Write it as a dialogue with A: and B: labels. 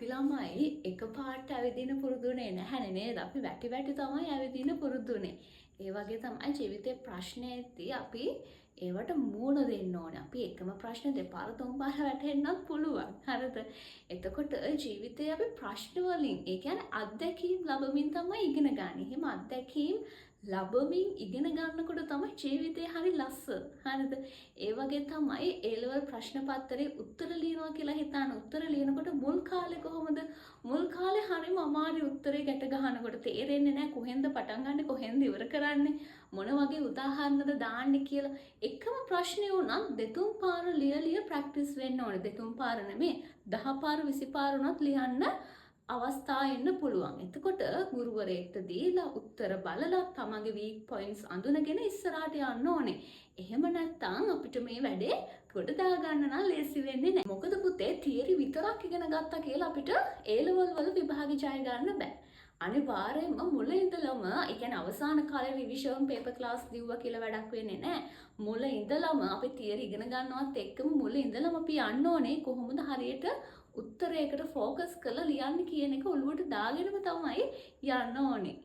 A: අපි ළමයි එකපාරට ඇවිදින්න පුරුදුනේ නැහැනේ නේද? අපි වැටි වැටි තමයි ඇවිදින්න පුරුදුනේ. ඒ වගේ තමයි ජීවිතේ ප්‍රශ්නේදී අපි ඒවට මූණ දෙන්න ඕනේ. අපි එකම ප්‍රශ්න දෙපාර තුන් පාර වැටෙන්නත් පුළුවන්. හරිද? එතකොට ජීවිතේ අපි ප්‍රශ්න වලින් ඒ කියන්නේ අත්දැකීම් ලැබමින් තමයි ඉගෙන ගන්න. එහෙම අත්දැකීම් ලැබමින් ඉගෙන ගන්නකොට තමයි ජීවිතේ හරි ලස්සන. හරිද? ඒ වගේ තමයි A level ප්‍රශ්න පත්‍රයේ උත්තර ලියනවා කියලා හිතාන උත්තර ලියනකොට මුල් කාලේ කොහොමද? මුල් කාලේ හරිම අමාරු උත්තරේ ගැට ගන්නකොට තේරෙන්නේ නැහැ කොහෙන්ද පටන් ගන්නෙ කොහෙන්ද ඉවර කරන්නේ මොන වගේ උදාහරණද දාන්නේ කියලා. එකම ප්‍රශ්නේ වුණත් දෙතුන් පාර ලිය ප්‍රැක්ටිස් වෙන්න ඕනේ. දෙතුන් පාර නෙමෙයි 10 පාර 20 පාර උනත් ලියන්න අවස්ථා එන්න පුළුවන්. එතකොට ගුරුවරයෙක්ට දීලා උත්තර බලලා තමන්ගේ weak points අඳුනගෙන ඉස්සරහට යන්න ඕනේ. එහෙම නැත්නම් අපිට මේ වැඩේ ගොඩ දා ගන්න නම් ලේසි වෙන්නේ නැහැ. මොකද පුතේ තියරි විතරක් ඉගෙන ගත්තා කියලා අපිට A level වල විභාගෙ ජය ගන්න බෑ. අනිවාර්යයෙන්ම මුල ඉඳලම ඒ කියන්නේ අවසාන කාලේ රිවිෂන් පේපර් ක්ලාස් දීුවා කියලා වැඩක් වෙන්නේ නැහැ. මුල ඉඳලම අපි තියරි ඉගෙන ගන්නවත් එක්කම මුල ඉඳලම අපි යන්න ඕනේ කොහොමද හරියට උත්තරයකට ફોකස් කරලා ලියන්න කියන එක ඔළුවට දාගෙනම තමයි යන්න ඕනේ.